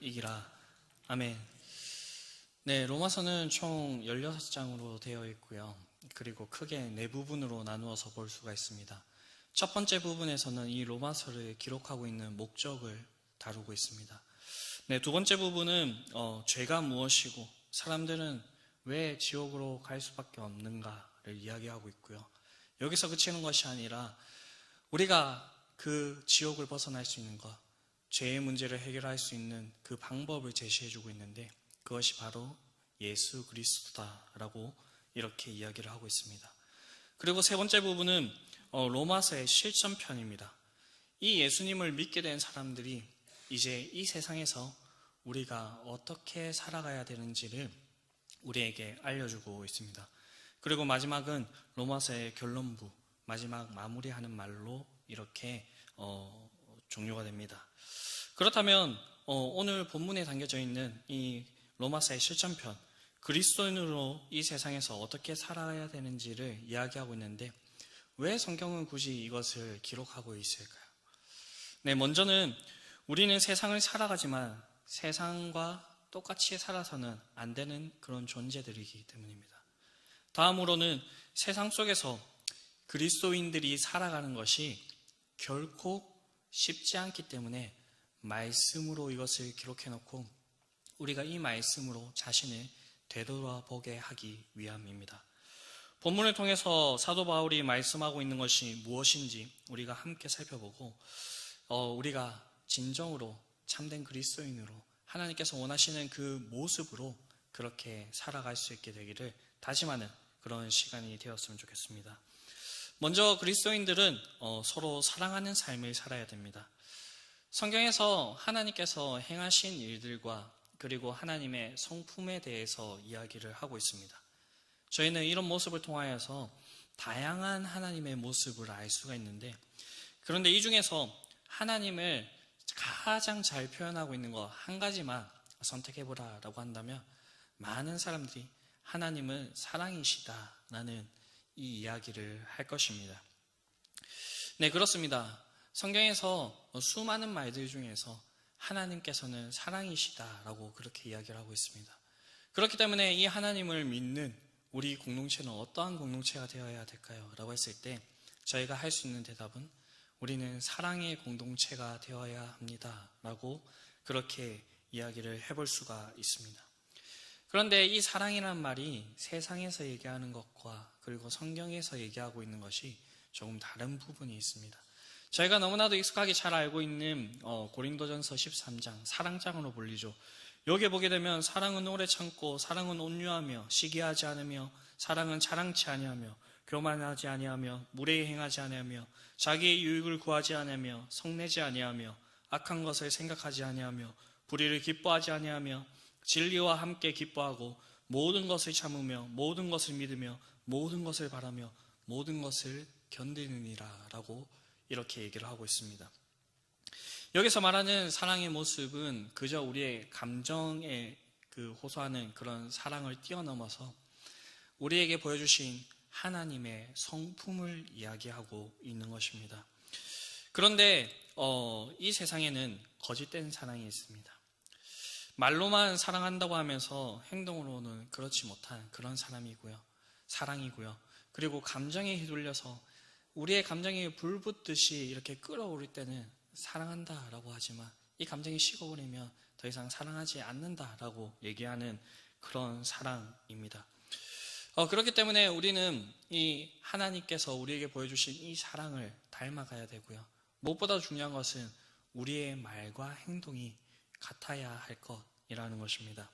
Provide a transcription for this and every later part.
이기라. 아멘. 네, 로마서는 총 16장으로 되어 있고요. 그리고 크게 네 부분으로 나누어서 볼 수가 있습니다. 첫 번째 부분에서는 이 로마서를 기록하고 있는 목적을 다루고 있습니다. 네, 두 번째 부분은 죄가 무엇이고 사람들은 왜 지옥으로 갈 수밖에 없는가를 이야기하고 있고요. 여기서 그치는 것이 아니라 우리가 그 지옥을 벗어날 수 있는 것, 죄의 문제를 해결할 수 있는 그 방법을 제시해주고 있는데 그것이 바로 예수 그리스도다라고 이렇게 이야기를 하고 있습니다. 그리고 세 번째 부분은 로마서의 실천편입니다. 이 예수님을 믿게 된 사람들이 이제 이 세상에서 우리가 어떻게 살아가야 되는지를 우리에게 알려주고 있습니다. 그리고 마지막은 로마서의 결론부, 마지막 마무리하는 말로 이렇게 종료가 됩니다. 그렇다면 오늘 본문에 담겨져 있는 이 로마서의 실천편, 그리스도인으로 이 세상에서 어떻게 살아야 되는지를 이야기하고 있는데 왜 성경은 굳이 이것을 기록하고 있을까요? 네, 먼저는 우리는 세상을 살아가지만 세상과 똑같이 살아서는 안 되는 그런 존재들이기 때문입니다. 다음으로는 세상 속에서 그리스도인들이 살아가는 것이 결코 쉽지 않기 때문에 말씀으로 이것을 기록해놓고 우리가 이 말씀으로 자신을 되돌아보게 하기 위함입니다. 본문을 통해서 사도 바울이 말씀하고 있는 것이 무엇인지 우리가 함께 살펴보고 우리가 진정으로 참된 그리스도인으로 하나님께서 원하시는 그 모습으로 그렇게 살아갈 수 있게 되기를 다짐하는 그런 시간이 되었으면 좋겠습니다. 먼저 그리스도인들은 서로 사랑하는 삶을 살아야 됩니다. 성경에서 하나님께서 행하신 일들과 그리고 하나님의 성품에 대해서 이야기를 하고 있습니다. 저희는 이런 모습을 통하여서 다양한 하나님의 모습을 알 수가 있는데 그런데 이 중에서 하나님을 가장 잘 표현하고 있는 거 한 가지만 선택해보라 라고 한다면 많은 사람들이 하나님은 사랑이시다라는 이 이야기를 할 것입니다. 네, 그렇습니다. 성경에서 수많은 말들 중에서 하나님께서는 사랑이시다라고 그렇게 이야기를 하고 있습니다. 그렇기 때문에 이 하나님을 믿는 우리 공동체는 어떠한 공동체가 되어야 될까요? 라고 했을 때 저희가 할 수 있는 대답은 우리는 사랑의 공동체가 되어야 합니다 라고 그렇게 이야기를 해볼 수가 있습니다. 그런데 이 사랑이란 말이 세상에서 얘기하는 것과 그리고 성경에서 얘기하고 있는 것이 조금 다른 부분이 있습니다. 저희가 너무나도 익숙하게 잘 알고 있는 고린도전서 13장, 사랑장으로 불리죠. 여기에 보게 되면 사랑은 오래 참고 사랑은 온유하며 시기하지 않으며 사랑은 자랑치 아니하며 교만하지 아니하며 무례히 행하지 아니하며 자기의 유익을 구하지 아니하며 성내지 아니하며 악한 것을 생각하지 아니하며 불의를 기뻐하지 아니하며 진리와 함께 기뻐하고 모든 것을 참으며 모든 것을 믿으며 모든 것을 바라며 모든 것을 견디느니라 라고 이렇게 얘기를 하고 있습니다. 여기서 말하는 사랑의 모습은 그저 우리의 감정에 호소하는 그런 사랑을 뛰어넘어서 우리에게 보여주신 하나님의 성품을 이야기하고 있는 것입니다. 그런데 이 세상에는 거짓된 사랑이 있습니다. 말로만 사랑한다고 하면서 행동으로는 그렇지 못한 그런 사랑이고요. 그리고 감정에 휘둘려서 우리의 감정이 불붙듯이 이렇게 끌어오를 때는 사랑한다라고 하지만 이 감정이 식어버리면 더 이상 사랑하지 않는다라고 얘기하는 그런 사랑입니다. 그렇기 때문에 우리는 이 하나님께서 우리에게 보여주신 이 사랑을 닮아가야 되고요. 무엇보다 중요한 것은 우리의 말과 행동이 같아야 할 것이라는 것입니다.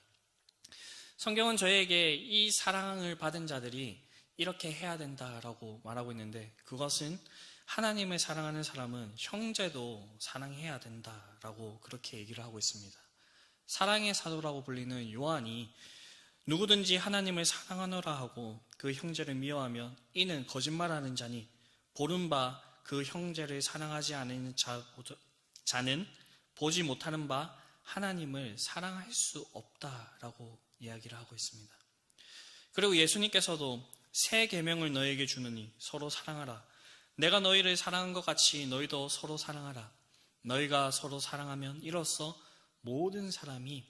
성경은 저희에게 이 사랑을 받은 자들이 이렇게 해야 된다라고 말하고 있는데 그것은 하나님을 사랑하는 사람은 형제도 사랑해야 된다라고 그렇게 얘기를 하고 있습니다. 사랑의 사도라고 불리는 요한이 누구든지 하나님을 사랑하노라 하고 그 형제를 미워하면 이는 거짓말하는 자니 보는 바 그 형제를 사랑하지 않는 자는 보지 못하는 바 하나님을 사랑할 수 없다라고 이야기를 하고 있습니다. 그리고 예수님께서도 새 계명을 너에게 주느니 서로 사랑하라. 내가 너희를 사랑한 것 같이 너희도 서로 사랑하라. 너희가 서로 사랑하면 이로써 모든 사람이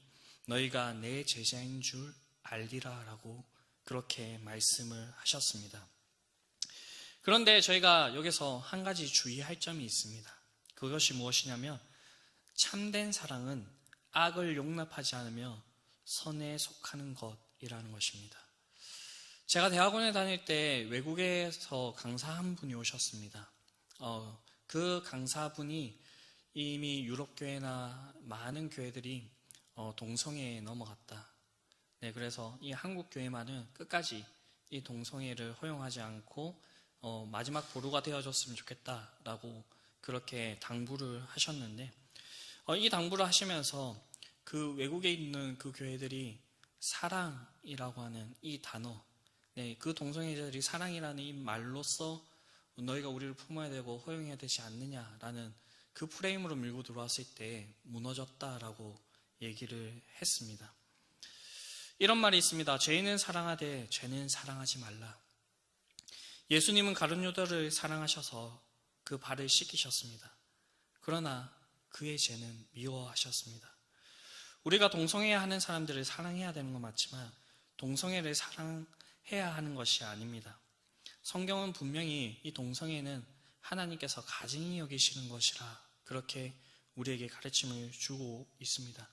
너희가 내 제자인 줄 알리라 라고 그렇게 말씀을 하셨습니다. 그런데 저희가 여기서 한 가지 주의할 점이 있습니다. 그것이 무엇이냐면 참된 사랑은 악을 용납하지 않으며 선에 속하는 것이라는 것입니다. 제가 대학원에 다닐 때 외국에서 강사 한 분이 오셨습니다. 그 강사분이 이미 유럽 교회나 많은 교회들이 동성애에 넘어갔다. 네, 그래서 이 한국 교회만은 끝까지 이 동성애를 허용하지 않고 마지막 보루가 되어줬으면 좋겠다라고 그렇게 당부를 하셨는데 이 당부를 하시면서 그 외국에 있는 그 교회들이 사랑이라고 하는 이 단어, 네, 그 동성애자들이 사랑이라는 이 말로써 너희가 우리를 품어야 되고 허용해야 되지 않느냐라는 그 프레임으로 밀고 들어왔을 때 무너졌다라고 얘기를 했습니다. 이런 말이 있습니다. 죄인은 사랑하되 죄는 사랑하지 말라. 예수님은 가룟 유다를 사랑하셔서 그 발을 씻기셨습니다. 그러나 그의 죄는 미워하셨습니다. 우리가 동성애하는 사람들을 사랑해야 되는 건 맞지만 동성애를 사랑해야 하는 것이 아닙니다. 성경은 분명히 이 동성애는 하나님께서 가증히 여기시는 것이라 그렇게 우리에게 가르침을 주고 있습니다.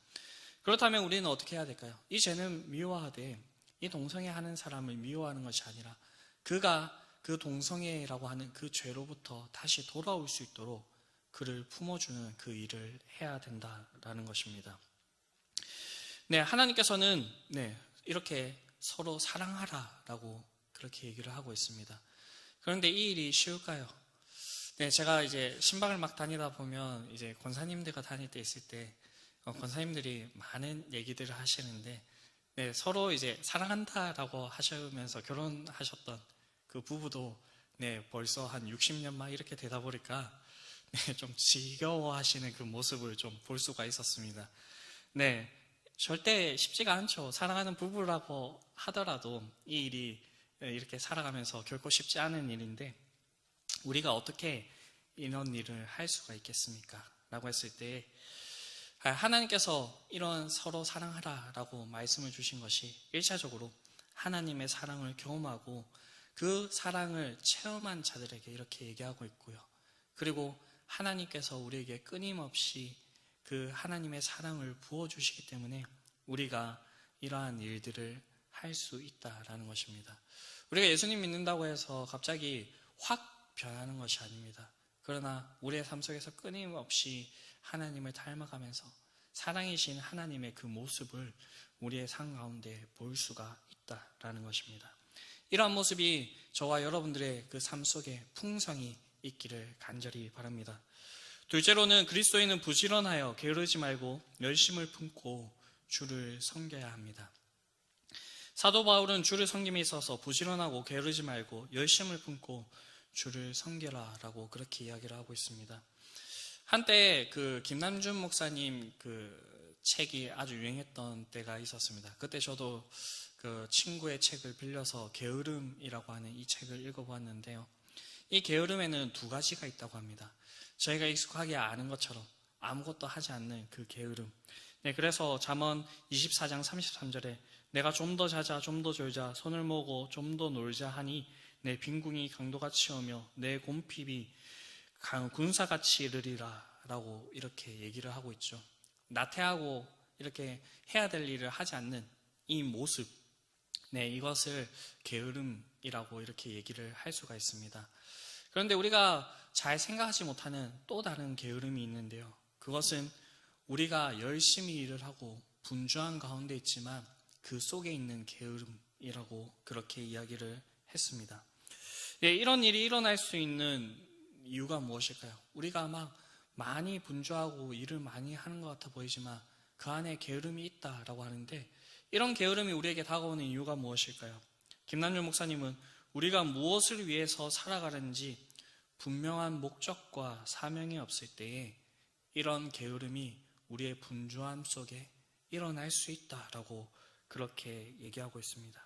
그렇다면 우리는 어떻게 해야 될까요? 이 죄는 미워하되 이 동성애하는 사람을 미워하는 것이 아니라 그가 그 동성애라고 하는 그 죄로부터 다시 돌아올 수 있도록 그를 품어주는 그 일을 해야 된다라는 것입니다. 네, 하나님께서는 이렇게 서로 사랑하라라고 그렇게 얘기를 하고 있습니다. 그런데 이 일이 쉬울까요? 네, 제가 이제 신방을 막 다니다 보면 이제 권사님들과 다닐 때 있을 때 권사님들이 많은 얘기들을 하시는데 네, 서로 이제 사랑한다라고 하시면서 결혼하셨던 그 부부도 네, 벌써 한 60년 막 이렇게 되다 보니까 네, 좀 지겨워하시는 그 모습을 좀 볼 수가 있었습니다. 네, 절대 쉽지가 않죠. 사랑하는 부부라고 하더라도 이 일이 이렇게 살아가면서 결코 쉽지 않은 일인데 우리가 어떻게 이런 일을 할 수가 있겠습니까? 라고 했을 때 하나님께서 이런 서로 사랑하라라고 말씀을 주신 것이 1차적으로 하나님의 사랑을 경험하고 그 사랑을 체험한 자들에게 이렇게 얘기하고 있고요. 그리고 하나님께서 우리에게 끊임없이 그 하나님의 사랑을 부어주시기 때문에 우리가 이러한 일들을 할 수 있다라는 것입니다. 우리가 예수님 믿는다고 해서 갑자기 확 변하는 것이 아닙니다. 그러나 우리의 삶 속에서 끊임없이 하나님을 닮아가면서 사랑이신 하나님의 그 모습을 우리의 삶 가운데 볼 수가 있다라는 것입니다. 이러한 모습이 저와 여러분들의 그 삶 속에 풍성이 있기를 간절히 바랍니다. 둘째로는 그리스도인은 부지런하여 게으르지 말고 열심을 품고 주를 섬겨야 합니다. 사도 바울은 주를 섬김에 있어서 부지런하고 게으르지 말고 열심을 품고 주를 섬겨라라고 그렇게 이야기를 하고 있습니다. 한때 그 김남준 목사님 그 책이 아주 유행했던 때가 있었습니다. 그때 저도 그 친구의 책을 빌려서 게으름이라고 하는 이 책을 읽어보았는데요. 이 게으름에는 두 가지가 있다고 합니다. 저희가 익숙하게 아는 것처럼 아무것도 하지 않는 그 게으름. 네, 그래서 잠언 24장 33절에 내가 좀 더 자자 좀 더 졸자 손을 모으고 좀 더 놀자 하니 내 빈궁이 강도같이 오며 내 곰핍이 군사같이 이르리라 라고 이렇게 얘기를 하고 있죠. 나태하고 이렇게 해야 될 일을 하지 않는 이 모습, 네, 이것을 게으름이라고 이렇게 얘기를 할 수가 있습니다. 그런데 우리가 잘 생각하지 못하는 또 다른 게으름이 있는데요. 그것은 우리가 열심히 일을 하고 분주한 가운데 있지만 그 속에 있는 게으름이라고 그렇게 이야기를 했습니다. 네, 이런 일이 일어날 수 있는 이유가 무엇일까요? 우리가 막 많이 분주하고 일을 많이 하는 것 같아 보이지만 그 안에 게으름이 있다라고 하는데 이런 게으름이 우리에게 다가오는 이유가 무엇일까요? 김남준 목사님은 우리가 무엇을 위해서 살아가는지 분명한 목적과 사명이 없을 때에 이런 게으름이 우리의 분주함 속에 일어날 수 있다라고 그렇게 얘기하고 있습니다.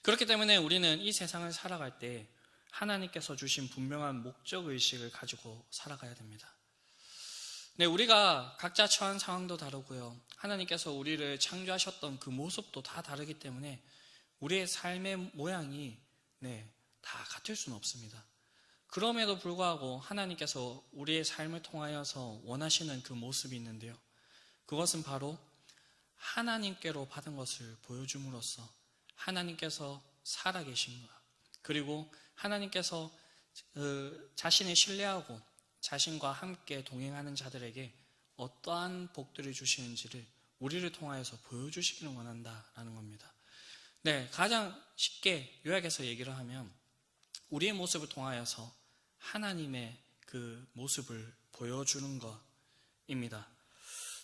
그렇기 때문에 우리는 이 세상을 살아갈 때 하나님께서 주신 분명한 목적의식을 가지고 살아가야 됩니다. 네, 우리가 각자 처한 상황도 다르고요. 하나님께서 우리를 창조하셨던 그 모습도 다 다르기 때문에 우리의 삶의 모양이 다 같을 수는 없습니다. 그럼에도 불구하고 하나님께서 우리의 삶을 통하여서 원하시는 그 모습이 있는데요. 그것은 바로 하나님께로 받은 것을 보여줌으로써 하나님께서 살아계신 것, 그리고 하나님께서 자신을 신뢰하고 자신과 함께 동행하는 자들에게 어떠한 복들을 주시는지를 우리를 통하여서 보여주시기를 원한다라는 겁니다. 네, 가장 쉽게 요약해서 얘기를 하면 우리의 모습을 통하여서 하나님의 그 모습을 보여주는 것입니다.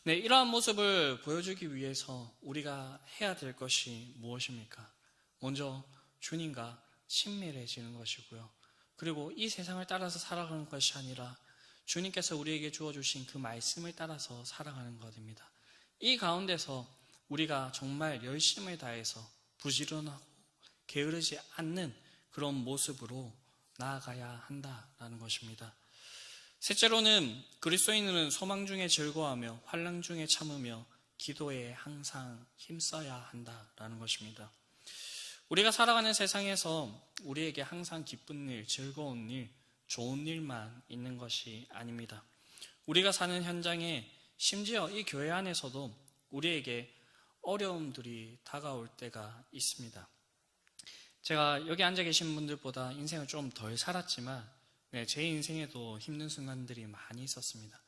네, 이러한 모습을 보여주기 위해서 우리가 해야 될 것이 무엇입니까? 먼저 주님과 친밀해지는 것이고요. 그리고 이 세상을 따라서 살아가는 것이 아니라 주님께서 우리에게 주어주신 그 말씀을 따라서 살아가는 것입니다. 이 가운데서 우리가 정말 열심을 다해서 부지런하고 게으르지 않는 그런 모습으로 나아가야 한다라는 것입니다. 셋째로는 그리스도인은 소망 중에 즐거워하며 환난 중에 참으며 기도에 항상 힘써야 한다라는 것입니다. 우리가 살아가는 세상에서 우리에게 항상 기쁜 일, 즐거운 일, 좋은 일만 있는 것이 아닙니다. 우리가 사는 현장에 심지어 이 교회 안에서도 우리에게 어려움들이 다가올 때가 있습니다. 제가 여기 앉아 계신 분들보다 인생을 좀 덜 살았지만 제 인생에도 힘든 순간들이 많이 있었습니다.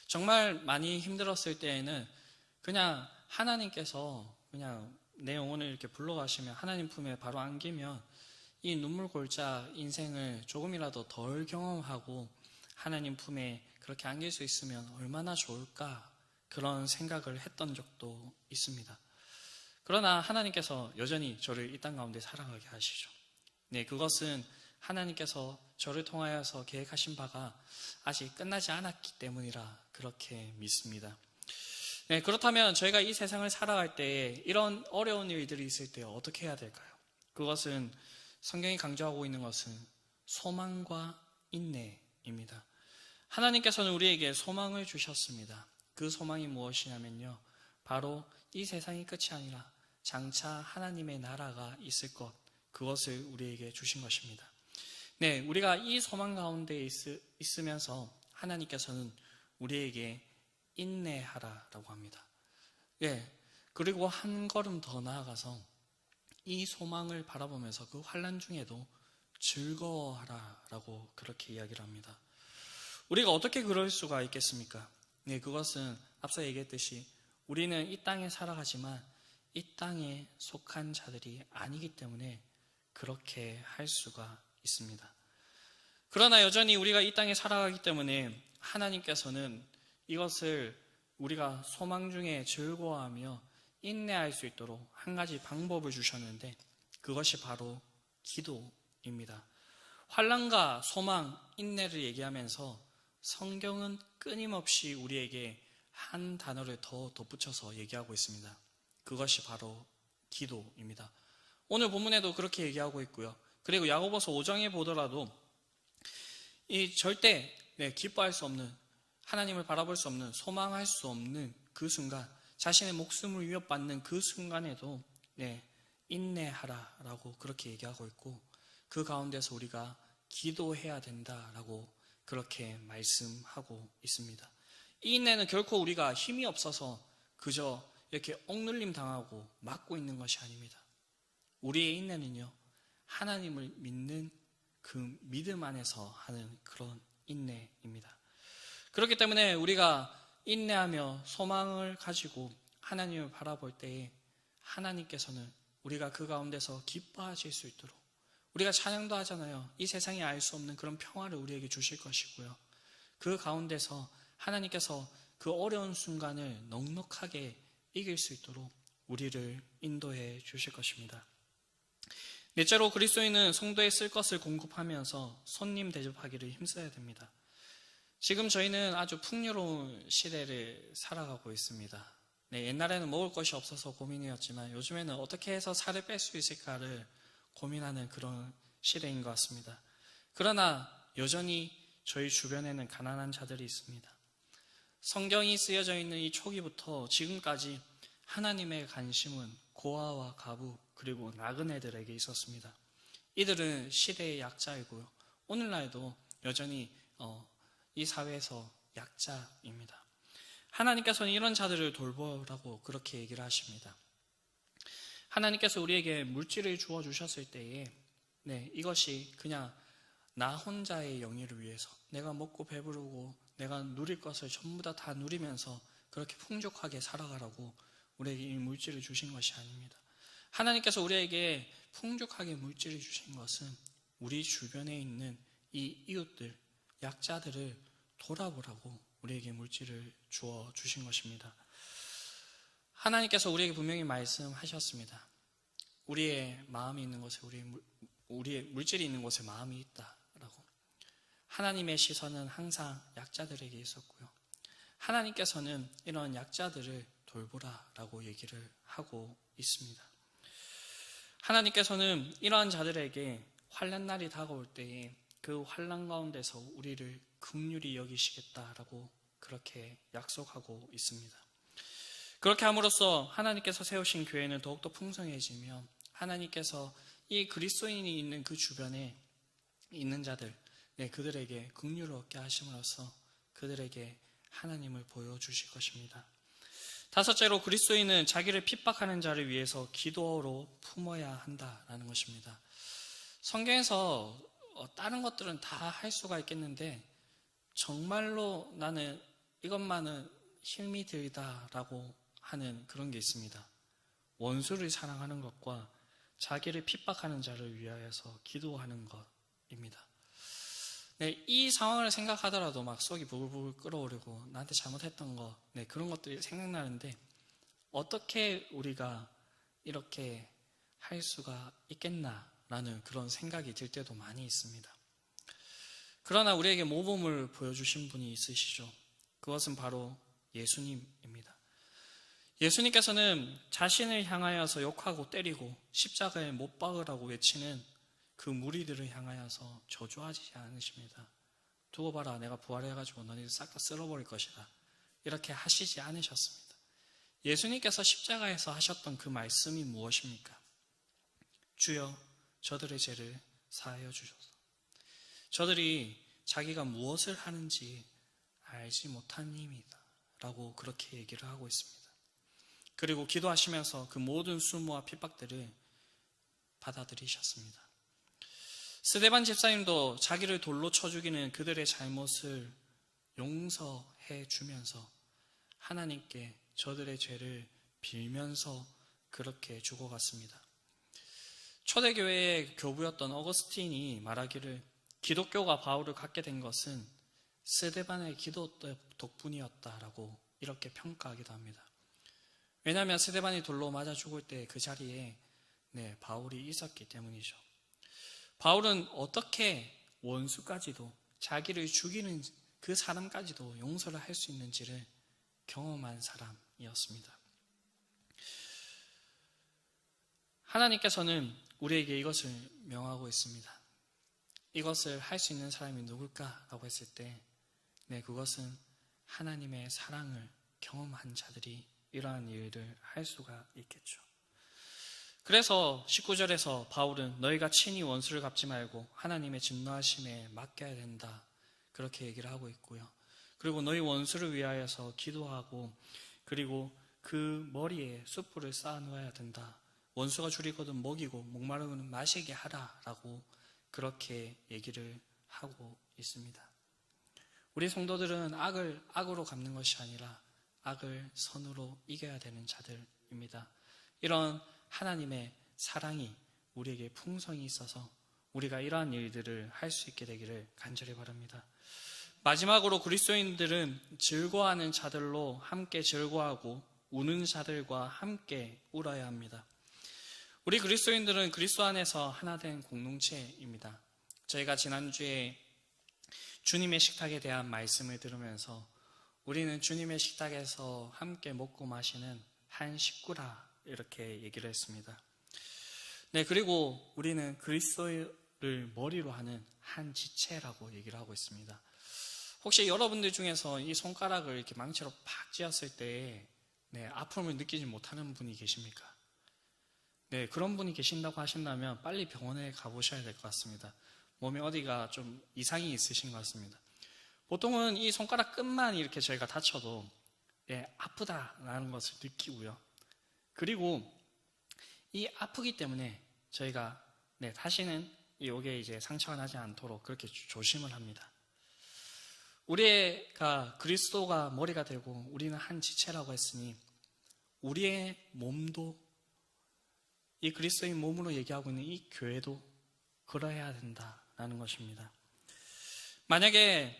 정말 많이 힘들었을 때에는 그냥 하나님께서 그냥 내 영혼을 이렇게 불러가시면 하나님 품에 바로 안기면 이 눈물 골짜 인생을 조금이라도 덜 경험하고 하나님 품에 그렇게 안길 수 있으면 얼마나 좋을까 그런 생각을 했던 적도 있습니다. 그러나 하나님께서 여전히 저를 이 땅 가운데 살아가게 하시죠. 네, 그것은 하나님께서 저를 통하여서 계획하신 바가 아직 끝나지 않았기 때문이라 그렇게 믿습니다. 네, 그렇다면 저희가 이 세상을 살아갈 때에 이런 어려운 일들이 있을 때 어떻게 해야 될까요? 그것은 성경이 강조하고 있는 것은 소망과 인내입니다. 하나님께서는 우리에게 소망을 주셨습니다. 그 소망이 무엇이냐면요, 바로 이 세상이 끝이 아니라 장차 하나님의 나라가 있을 것, 그것을 우리에게 주신 것입니다. 네, 우리가 이 소망 가운데 있으면서 하나님께서는 우리에게 인내하라라고 합니다. 예, 그리고 한 걸음 더 나아가서 이 소망을 바라보면서 그 환난 중에도 즐거워하라라고 그렇게 이야기를 합니다. 우리가 어떻게 그럴 수가 있겠습니까? 네, 그것은 앞서 얘기했듯이 우리는 이 땅에 살아가지만 이 땅에 속한 자들이 아니기 때문에 그렇게 할 수가 있습니다. 그러나 여전히 우리가 이 땅에 살아가기 때문에 하나님께서는 이것을 우리가 소망 중에 즐거워하며 인내할 수 있도록 한 가지 방법을 주셨는데 그것이 바로 기도입니다. 환난과 소망, 인내를 얘기하면서 성경은 끊임없이 우리에게 한 단어를 더 덧붙여서 얘기하고 있습니다. 그것이 바로 기도입니다. 오늘 본문에도 그렇게 얘기하고 있고요. 그리고 야고보서 5장에 보더라도 이 절대 기뻐할 수 없는, 하나님을 바라볼 수 없는, 소망할 수 없는 그 순간, 자신의 목숨을 위협받는 그 순간에도 인내하라라고 그렇게 얘기하고 있고, 그 가운데서 우리가 기도해야 된다라고 그렇게 말씀하고 있습니다. 이 인내는 결코 우리가 힘이 없어서 그저 이렇게 억눌림 당하고 막고 있는 것이 아닙니다. 우리의 인내는요, 하나님을 믿는 그 믿음 안에서 하는 그런 인내입니다. 그렇기 때문에 우리가 인내하며 소망을 가지고 하나님을 바라볼 때에 하나님께서는 우리가 그 가운데서 기뻐하실 수 있도록, 우리가 찬양도 하잖아요. 이 세상에 알 수 없는 그런 평화를 우리에게 주실 것이고요. 그 가운데서 하나님께서 그 어려운 순간을 넉넉하게 이길 수 있도록 우리를 인도해 주실 것입니다. 넷째로 그리스도인은 성도에 쓸 것을 공급하면서 손님 대접하기를 힘써야 됩니다. 지금 저희는 아주 풍요로운 시대를 살아가고 있습니다. 옛날에는 먹을 것이 없어서 고민이었지만 요즘에는 어떻게 해서 살을 뺄 수 있을까를 고민하는 그런 시대인 것 같습니다. 그러나 여전히 저희 주변에는 가난한 자들이 있습니다. 성경이 쓰여져 있는 이 초기부터 지금까지 하나님의 관심은 고아와 가부 그리고 나그네들에게 있었습니다. 이들은 시대의 약자이고요. 오늘날도 여전히 이 사회에서 약자입니다. 하나님께서는 이런 자들을 돌보라고 그렇게 얘기를 하십니다. 하나님께서 우리에게 물질을 주어 주셨을 때에 이것이 그냥 나 혼자의 영예를 위해서 내가 먹고 배부르고 내가 누릴 것을 전부 다 누리면서 그렇게 풍족하게 살아가라고 우리에게 이 물질을 주신 것이 아닙니다. 하나님께서 우리에게 풍족하게 물질을 주신 것은 우리 주변에 있는 이 이웃들, 약자들을 돌아보라고 우리에게 물질을 주어 주신 것입니다. 하나님께서 우리에게 분명히 말씀하셨습니다. 우리의 마음이 있는 곳에 우리의 물질이 있는 곳에 마음이 있다라고. 하나님의 시선은 항상 약자들에게 있었고요. 하나님께서는 이런 약자들을 돌보라라고 얘기를 하고 있습니다. 하나님께서는 이러한 자들에게 환난 날이 다가올 때에 그 환난 가운데서 우리를 긍휼히 여기시겠다라고 그렇게 약속하고 있습니다. 그렇게 함으로써 하나님께서 세우신 교회는 더욱더 풍성해지며 하나님께서 이 그리스도인이 있는 그 주변에 있는 자들, 그들에게 긍휼을 얻게 하심으로써 그들에게 하나님을 보여주실 것입니다. 다섯째로 그리스도인은 자기를 핍박하는 자를 위해서 기도로 품어야 한다라는 것입니다. 성경에서 다른 것들은 다 할 수가 있겠는데 정말로 나는 이것만은 힘이 들다라고 하는 그런 게 있습니다. 원수를 사랑하는 것과 자기를 핍박하는 자를 위하여서 기도하는 것입니다. 이 상황을 생각하더라도 막 속이 부글부글 끓어오르고 나한테 잘못했던 거 그런 것들이 생각나는데 어떻게 우리가 이렇게 할 수가 있겠나라는 그런 생각이 들 때도 많이 있습니다. 그러나 우리에게 모범을 보여주신 분이 있으시죠. 그것은 바로 예수님입니다. 예수님께서는 자신을 향하여서 욕하고 때리고 십자가에 못 박으라고 외치는 그 무리들을 향하여서 저주하지 않으십니다. 두고 봐라, 내가 부활해가지고 너희들 싹 다 쓸어버릴 것이다. 이렇게 하시지 않으셨습니다. 예수님께서 십자가에서 하셨던 그 말씀이 무엇입니까? 주여 저들의 죄를 사하여 주소서. 저들이 자기가 무엇을 하는지 알지 못함이다 라고 그렇게 얘기를 하고 있습니다. 그리고 기도하시면서 그 모든 수모와 핍박들을 받아들이셨습니다. 스데반 집사님도 자기를 돌로 쳐 죽이는 그들의 잘못을 용서해 주면서 하나님께 저들의 죄를 빌면서 그렇게 죽어갔습니다. 초대교회의 교부였던 어거스틴이 말하기를 기독교가 바울을 갖게 된 것은 스데반의 기도 덕분이었다라고 이렇게 평가하기도 합니다. 왜냐하면 스데반이 돌로 맞아 죽을 때 그 자리에 바울이 있었기 때문이죠. 바울은 어떻게 원수까지도 자기를 죽이는 그 사람까지도 용서를 할 수 있는지를 경험한 사람이었습니다. 하나님께서는 우리에게 이것을 명하고 있습니다. 이것을 할 수 있는 사람이 누굴까라고 했을 때 그것은 하나님의 사랑을 경험한 자들이 이러한 일을 할 수가 있겠죠. 그래서 19절에서 바울은 너희가 친히 원수를 갚지 말고 하나님의 진노하심에 맡겨야 된다 그렇게 얘기를 하고 있고요. 그리고 너희 원수를 위하여서 기도하고 그리고 그 머리에 숯불을 쌓아 놓아야 된다. 원수가 줄이거든 먹이고 목마르거든 마시게 하라라고 그렇게 얘기를 하고 있습니다. 우리 성도들은 악을 악으로 갚는 것이 아니라 악을 선으로 이겨야 되는 자들입니다. 이런 하나님의 사랑이 우리에게 풍성이 있어서 우리가 이러한 일들을 할 수 있게 되기를 간절히 바랍니다. 마지막으로 그리스도인들은 즐거워하는 자들로 함께 즐거워하고 우는 자들과 함께 울어야 합니다. 우리 그리스도인들은 그리스도 안에서 하나된 공동체입니다. 저희가 지난주에 주님의 식탁에 대한 말씀을 들으면서 우리는 주님의 식탁에서 함께 먹고 마시는 한 식구라 이렇게 얘기를 했습니다. 그리고 우리는 그리스도를 머리로 하는 한 지체라고 얘기를 하고 있습니다. 혹시 여러분들 중에서 이 손가락을 이렇게 망치로 팍 찧었을 때 아픔을 느끼지 못하는 분이 계십니까? 네, 그런 분이 계신다고 하신다면 빨리 병원에 가보셔야 될 것 같습니다. 몸에 어디가 좀 이상이 있으신 것 같습니다. 보통은 이 손가락 끝만 이렇게 저희가 다쳐도 아프다라는 것을 느끼고요. 그리고 이 아프기 때문에 저희가 다시는 이게 이제 상처가 나지 않도록 그렇게 조심을 합니다. 우리가 그리스도가 머리가 되고 우리는 한 지체라고 했으니 우리의 몸도 이 그리스도의 몸으로 얘기하고 있는 이 교회도 그러해야 된다라는 것입니다. 만약에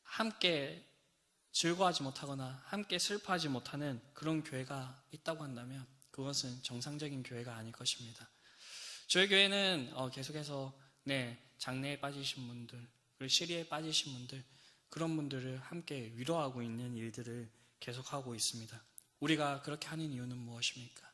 함께 즐거워하지 못하거나 함께 슬퍼하지 못하는 그런 교회가 있다고 한다면 그것은 정상적인 교회가 아닐 것입니다. 저희 교회는 계속해서 장래에 빠지신 분들, 그리고 시리에 빠지신 분들, 그런 분들을 함께 위로하고 있는 일들을 계속하고 있습니다. 우리가 그렇게 하는 이유는 무엇입니까?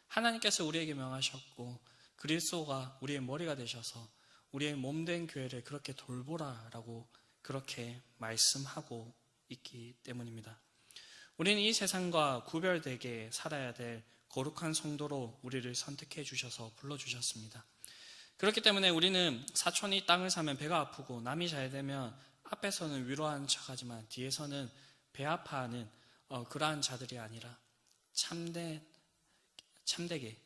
하나님께서 우리에게 명하셨고 그리스도가 우리의 머리가 되셔서 우리의 몸된 교회를 그렇게 돌보라라고 그렇게 말씀하고 있기 때문입니다. 우리는 이 세상과 구별되게 살아야 될 거룩한 성도로 우리를 선택해 주셔서 불러주셨습니다. 그렇기 때문에 우리는 사촌이 땅을 사면 배가 아프고 남이 잘 되면 앞에서는 위로하는 척하지만 뒤에서는 배 아파하는 그러한 자들이 아니라 참되게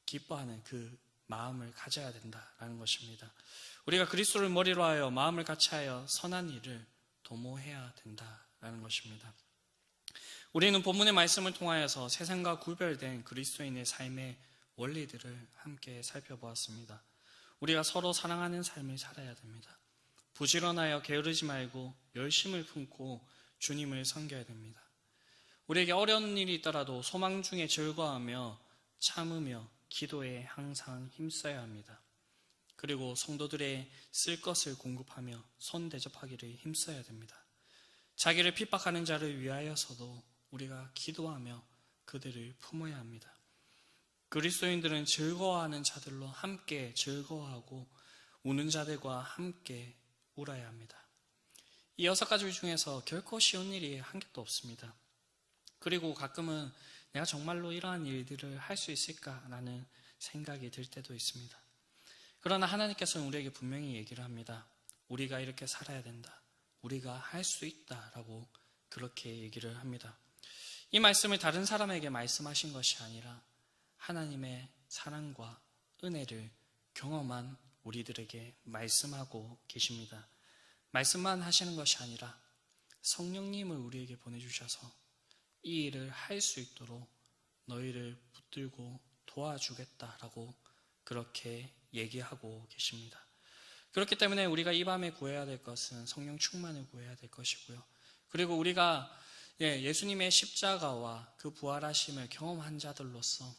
기뻐하는 그 마음을 가져야 된다라는 것입니다. 우리가 그리스도를 머리로 하여 마음을 같이하여 선한 일을 도모해야 된다라는 것입니다. 우리는 본문의 말씀을 통하여서 세상과 구별된 그리스도인의 삶의 원리들을 함께 살펴보았습니다. 우리가 서로 사랑하는 삶을 살아야 됩니다. 부지런하여 게으르지 말고 열심을 품고 주님을 섬겨야 됩니다. 우리에게 어려운 일이 있더라도 소망 중에 즐거워하며 참으며 기도에 항상 힘써야 합니다. 그리고 성도들의 쓸 것을 공급하며 손 대접하기를 힘써야 됩니다. 자기를 핍박하는 자를 위하여서도 우리가 기도하며 그들을 품어야 합니다. 그리스도인들은 즐거워하는 자들로 함께 즐거워하고 우는 자들과 함께 울어야 합니다. 이 6가지 중에서 결코 쉬운 일이 한 개도 없습니다. 그리고 가끔은 내가 정말로 이러한 일들을 할 수 있을까라는 생각이 들 때도 있습니다. 그러나 하나님께서는 우리에게 분명히 얘기를 합니다. 우리가 이렇게 살아야 된다. 우리가 할 수 있다라고 그렇게 얘기를 합니다. 이 말씀을 다른 사람에게 말씀하신 것이 아니라 하나님의 사랑과 은혜를 경험한 우리들에게 말씀하고 계십니다. 말씀만 하시는 것이 아니라 성령님을 우리에게 보내주셔서 이 일을 할 수 있도록 너희를 붙들고 도와주겠다라고 그렇게 얘기하고 계십니다. 그렇기 때문에 우리가 이 밤에 구해야 될 것은 성령 충만을 구해야 될 것이고요. 그리고 우리가 예수님의 십자가와 그 부활하심을 경험한 자들로서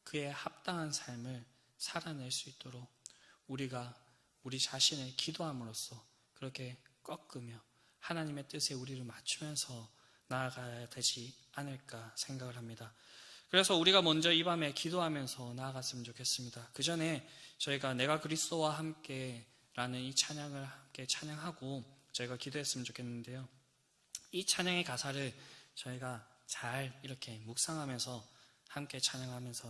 그의 합당한 삶을 살아낼 수 있도록 우리가 우리 자신을 기도함으로써 그렇게 꺾으며 하나님의 뜻에 우리를 맞추면서 나아가야 되지 않을까 생각을 합니다. 그래서 우리가 먼저 이 밤에 기도하면서 나아갔으면 좋겠습니다. 그 전에 저희가 내가 그리스도와 함께 라는 이 찬양을 함께 찬양하고 저희가 기도했으면 좋겠는데요. 이 찬양의 가사를 저희가 잘 이렇게 묵상하면서 함께 찬양하면서